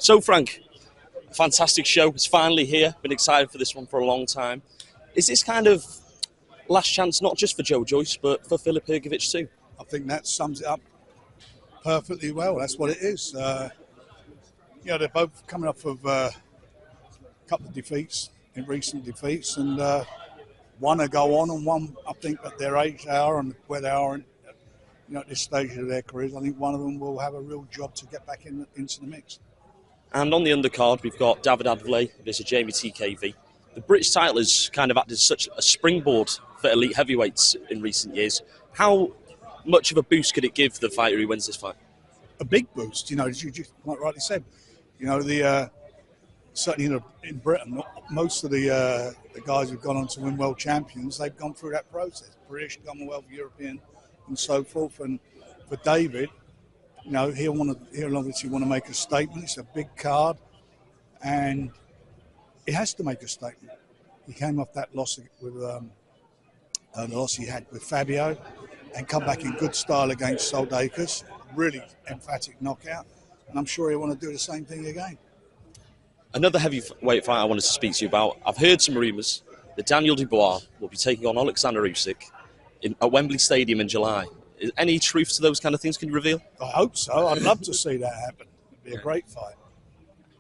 So, Frank, a fantastic show. It's finally here. Been excited for this one for a long time. Is this kind of last chance not just for Joe Joyce, but for Fillip Hrgovic too? I think that sums it up perfectly well. That's what it is. They're both coming off of a couple of defeats, in recent defeats, and one will go on, and one, I think, at their age they are and where they are at this stage of their careers, I think one of them will have a real job to get back into the mix. And on the undercard, we've got David Advley versus Jamie TKV. The British title has kind of acted as such a springboard for elite heavyweights in recent years. How much of a boost could it give the fighter who wins this fight? A big boost, as you just quite rightly said. Certainly in Britain, most of the guys who've gone on to win world champions, they've gone through that process. British, Commonwealth, European, and so forth. And for David, he'll obviously want to make a statement. It's a big card, and he has to make a statement. He came off that loss with the loss he had with Fabio, and come back in good style against Soldakas. Really emphatic knockout, and I'm sure he'll want to do the same thing again. Another heavyweight fight I wanted to speak to you about. I've heard some rumours that Daniel Dubois will be taking on Oleksandr Usyk at Wembley Stadium in July. Is any truth to those kind of things? Can you reveal? I hope so. I'd love to see that happen. It'd be a great fight.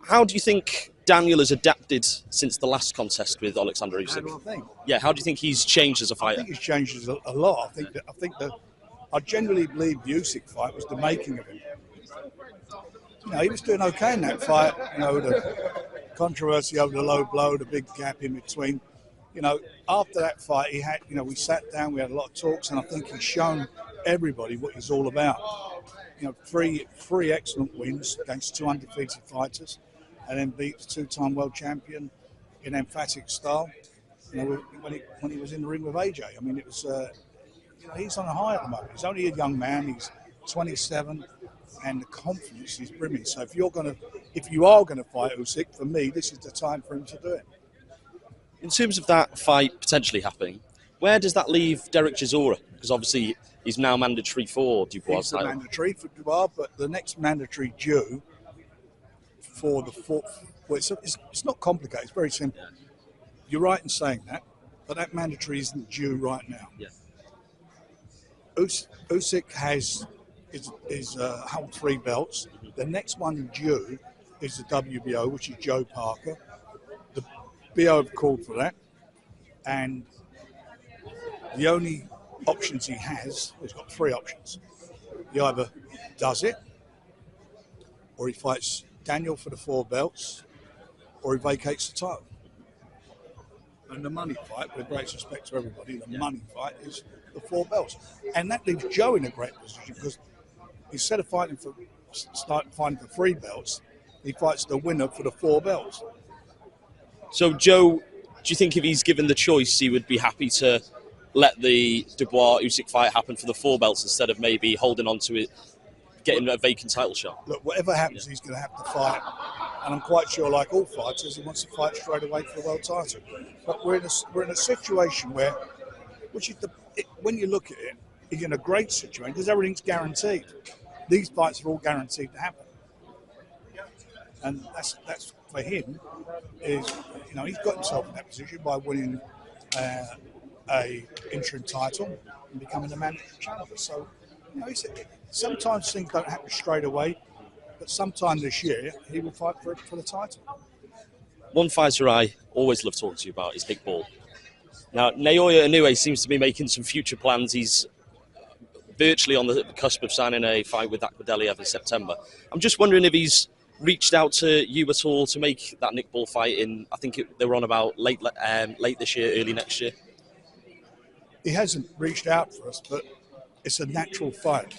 How do you think Daniel has adapted since the last contest with Oleksandr Usyk? How do I think? Yeah, how do you think he's changed as a fighter? I think he's changed a lot. I genuinely believe the Usyk fight was the making of him. He was doing okay in that fight. The controversy over the low blow, the big gap in between. After that fight, he had. We sat down, we had a lot of talks, and I think he's shown everybody what he's all about. Three excellent wins against two undefeated fighters, and then beat the two-time world champion in emphatic style. When he was in the ring with AJ, it was. He's on a high at the moment. He's only a young man. He's 27, and the confidence is brimming. So if you are going to fight Usyk, for me, this is the time for him to do it. In terms of that fight potentially happening, where does that leave Derek Chisora? Because obviously he's now mandatory for Dubois. He's mandatory for Dubois, but the next mandatory due for the fourth. Well, it's not complicated. It's very simple. Yeah. You're right in saying that, but that mandatory isn't due right now. Yeah. Usyk held 3 belts. The next one due is the WBO, which is Joe Parker. The BO have called for that, and the only options he has, he's got 3 options. He either does it, or he fights Daniel for the 4 belts, or he vacates the title. And the money fight, with great respect to everybody, the money fight is the 4 belts. And that leaves Joe in a great position, because instead of fighting for 3 belts, he fights the winner for the 4 belts. So, Joe, do you think if he's given the choice, he would be happy to let the Dubois-Usyk fight happen for the 4 belts instead of maybe holding on to it, getting a vacant title shot? Look, whatever happens, he's going to have to fight. And I'm quite sure, like all fighters, he wants to fight straight away for the world title. But we're in a situation where, when you look at it, you're in a great situation because everything's guaranteed. These fights are all guaranteed to happen. And that's for him, he's got himself in that position by winning a interim title and becoming a mandatory challenger. So, sometimes things don't happen straight away, but sometime this year he will fight for the title. One fighter I always love talking to you about is Nick Ball. Now, Naoya Inoue seems to be making some future plans. He's virtually on the cusp of signing a fight with Akbadaliev in September. I'm just wondering if he's reached out to you at all to make that Nick Ball fight in, I think they were on about late this year, early next year. He hasn't reached out for us, but it's a natural fight.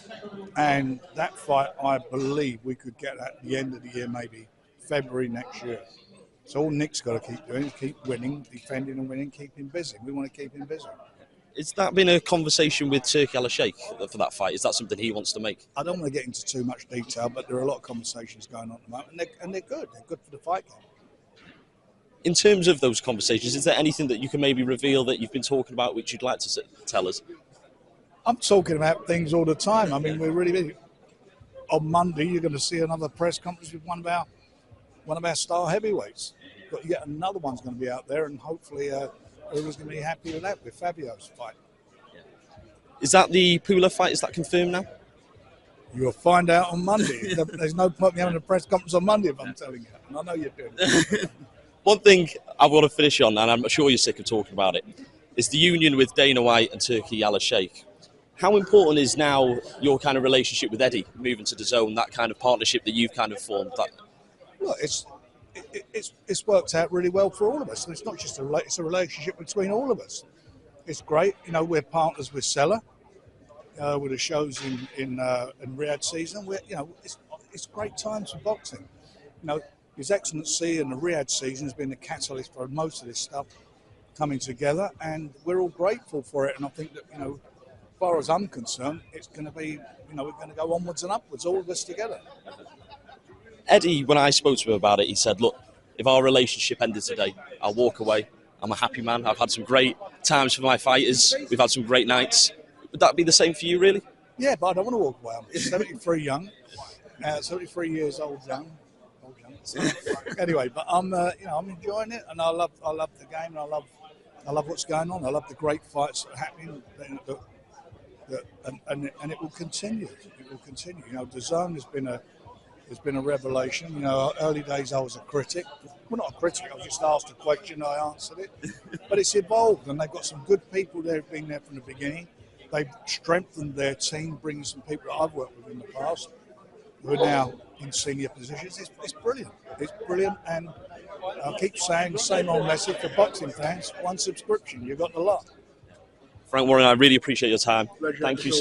And that fight, I believe we could get at the end of the year, maybe February next year. So all Nick's got to keep doing is keep winning, defending and winning, keep him busy. We want to keep him busy. Has that been a conversation with Turki Alalshikh for that fight? Is that something he wants to make? I don't want to get into too much detail, but there are a lot of conversations going on at the moment, and they're good. They're good for the fight game. In terms of those conversations, is there anything that you can maybe reveal that you've been talking about which you'd like to tell us? I'm talking about things all the time. I mean, we're really busy. On Monday, you're going to see another press conference with one of our one of our star heavyweights. Got yet another one's going to be out there, and hopefully everyone's going to be happy with that, with Fabio's fight. Is that the Pula fight? Is that confirmed now? You'll find out on Monday. There's no point me having a press conference on Monday if I'm telling you. And I know you're doing it. One thing I want to finish on, and I'm sure you're sick of talking about it, is the union with Dana White and Turki Alalshikh. How important is now your kind of relationship with Eddie, moving to DAZN, that kind of partnership that you've kind of formed? Look, it's worked out really well for all of us. And it's not just it's a relationship between all of us. It's great. You know, we're partners with Sella, with the shows in Riyadh season. It's great times for boxing. You know, His Excellency and the Riyadh season has been the catalyst for most of this stuff coming together, and we're all grateful for it. And I think that, you know, as far as I'm concerned, it's going to be, you know, we're going to go onwards and upwards, all of us together. Eddie, when I spoke to him about it, he said, look, if our relationship ended today, I'll walk away. I'm a happy man. I've had some great times for my fighters. We've had some great nights. Would that be the same for you, really? Yeah, but I don't want to walk away. I'm 73 young, 73 years old young. So, anyway, but I'm, you know, I'm enjoying it, and I love the game, and I love what's going on. I love the great fights that are happening, and it will continue. It will continue. You know, DAZN has been a revelation. You know, early days I was a critic. Well, not a critic. I was just asked a question, I answered it. But it's evolved, and they've got some good people there who've been there from the beginning. They've strengthened their team, bringing some people that I've worked with in the past who are now in senior positions. It's brilliant. It's brilliant, and I'll keep saying the same old message for boxing fans: one subscription, you got the lot. Frank Warren, I really appreciate your time. Pleasure. Thank you so